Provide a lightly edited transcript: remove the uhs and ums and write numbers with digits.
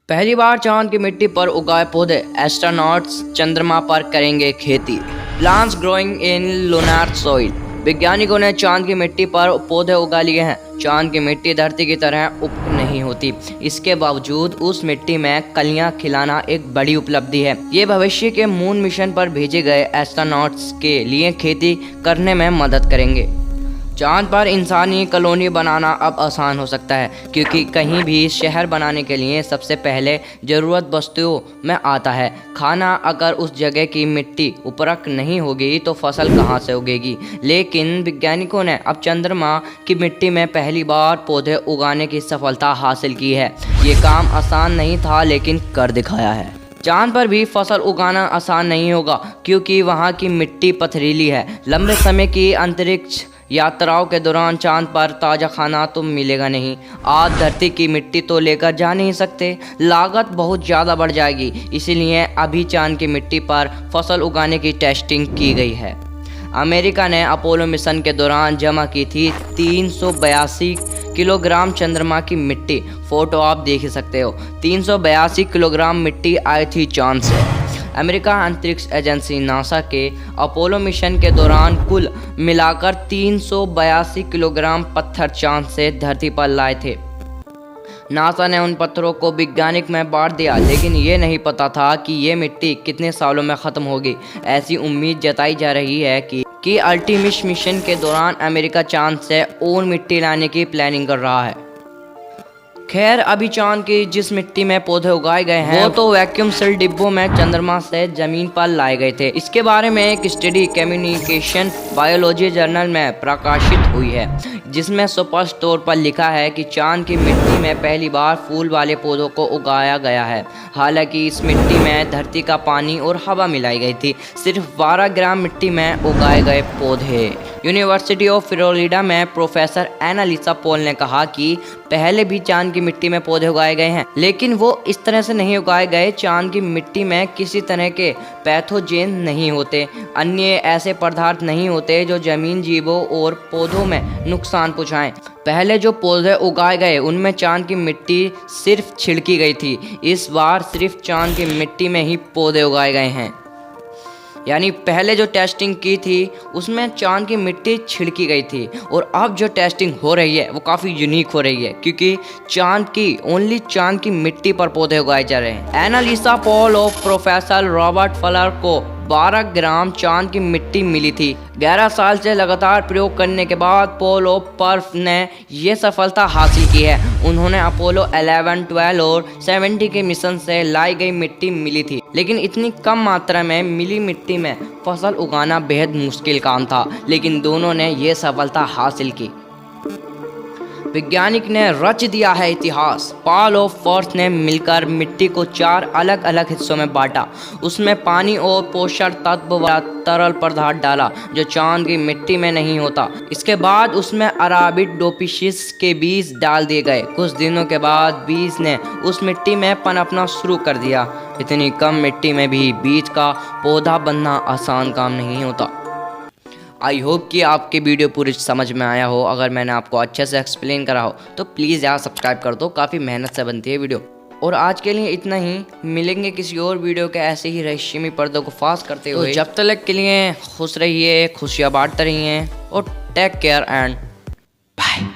पहली बार चांद की मिट्टी पर उगाए पौधे, एस्ट्रोनॉट्स चंद्रमा पर करेंगे खेती। Plants growing in lunar soil. वैज्ञानिकों ने चांद की मिट्टी पर पौधे उगा लिए हैं। चांद की मिट्टी धरती की तरह उप नहीं होती, इसके बावजूद उस मिट्टी में कलियां खिलाना एक बड़ी उपलब्धि है। ये भविष्य के मून मिशन पर भेजे गए एस्ट्रोनॉट्स के लिए खेती करने में मदद करेंगे। चांद पर इंसानी कॉलोनी बनाना अब आसान हो सकता है, क्योंकि कहीं भी शहर बनाने के लिए सबसे पहले ज़रूरत वस्तुओं में आता है खाना। अगर उस जगह की मिट्टी उपरक नहीं होगी तो फसल कहाँ से उगेगी। लेकिन वैज्ञानिकों ने अब चंद्रमा की मिट्टी में पहली बार पौधे उगाने की सफलता हासिल की है। ये काम आसान नहीं था, लेकिन कर दिखाया है। चांद पर भी फसल उगाना आसान नहीं होगा, क्योंकि वहाँ की मिट्टी पथरीली है। लंबे समय की अंतरिक्ष यात्राओं के दौरान चांद पर ताज़ा खाना तो मिलेगा नहीं। आज धरती की मिट्टी तो लेकर जा नहीं सकते, लागत बहुत ज़्यादा बढ़ जाएगी। इसीलिए अभी चांद की मिट्टी पर फसल उगाने की टेस्टिंग की गई है। अमेरिका ने अपोलो मिशन के दौरान जमा की थी 382 किलोग्राम चंद्रमा की मिट्टी। फोटो आप देख सकते हो। 382 किलोग्राम मिट्टी आई थी चांद से। अमेरिका अंतरिक्ष एजेंसी नासा के अपोलो मिशन के दौरान कुल मिलाकर 382 किलोग्राम पत्थर चांद से धरती पर लाए थे। नासा ने उन पत्थरों को वैज्ञानिक में बांट दिया, लेकिन ये नहीं पता था कि ये मिट्टी कितने सालों में ख़त्म होगी। ऐसी उम्मीद जताई जा रही है कि अल्टीमिस मिशन के दौरान अमेरिका चांद से और मिट्टी लाने की प्लानिंग कर रहा है। खैर, अभी चांद की जिस मिट्टी में पौधे उगाए गए हैं वो तो वैक्यूम सील्ड डिब्बों में चंद्रमा से जमीन पर लाए गए थे। इसके बारे में एक स्टडी कम्युनिकेशन बायोलॉजी जर्नल में प्रकाशित हुई है, जिसमें स्पष्ट तौर पर लिखा है कि चांद की मिट्टी में पहली बार फूल वाले पौधों को उगाया गया है। हालांकि इस मिट्टी में धरती का पानी और हवा मिलाई गई थी। सिर्फ 12 ग्राम मिट्टी में उगाए गए पौधे। यूनिवर्सिटी ऑफ फ्लोरिडा में प्रोफेसर एनालिसा पॉल ने कहा कि पहले भी चांद की मिट्टी में पौधे उगाए गए हैं, लेकिन वो इस तरह से नहीं उगाए गए। चांद की मिट्टी में किसी तरह के पैथोजेन नहीं होते, अन्य ऐसे पदार्थ नहीं होते जो जमीन जीवों और पौधों में नुकसान पहुंचाएं। पहले जो पौधे उगाए गए उनमें चांद की मिट्टी सिर्फ छिड़की गई थी। इस बार सिर्फ चांद की मिट्टी में ही पौधे उगाए गए हैं। यानी पहले जो टेस्टिंग की थी उसमें चांद की मिट्टी छिड़की गई थी, और अब जो टेस्टिंग हो रही है वो काफ़ी यूनिक हो रही है, क्योंकि चांद की मिट्टी पर पौधे उगाए जा रहे हैं। एनालिसा पॉल और प्रोफेसर रॉबर्ट फलर को 12 ग्राम चांद की मिट्टी मिली थी। 11 साल से लगातार प्रयोग करने के बाद पॉल और पर्फ ने यह सफलता हासिल की है। उन्होंने अपोलो 11, 12 और 70 के मिशन से लाई गई मिट्टी मिली थी, लेकिन इतनी कम मात्रा में मिली मिट्टी में फसल उगाना बेहद मुश्किल काम था, लेकिन दोनों ने यह सफलता हासिल की। वैज्ञानिक ने रच दिया है इतिहास। पॉल और पर्थ ने मिलकर मिट्टी को 4 अलग अलग हिस्सों में बांटा। उसमें पानी और पोषक तत्व वाला तरल पदार्थ डाला, जो चांद की मिट्टी में नहीं होता। इसके बाद उसमें अराबिडोप्सिस के बीज डाल दिए गए। कुछ दिनों के बाद बीज ने उस मिट्टी में पनपना शुरू कर दिया। इतनी कम मिट्टी में भी बीज का पौधा बनना आसान काम नहीं होता। आई होप कि आपके वीडियो पूरी समझ में आया हो। अगर मैंने आपको अच्छे से एक्सप्लेन करा हो तो प्लीज़ यार सब्सक्राइब कर दो, काफ़ी मेहनत से बनती है वीडियो। और आज के लिए इतना ही। मिलेंगे किसी और वीडियो के ऐसे ही रहस्यमयी पर्दों को फास करते हुए। जब तक के लिए खुश रहिए, खुशियाँ बांटते रहिए, और टेक केयर एंड बाय।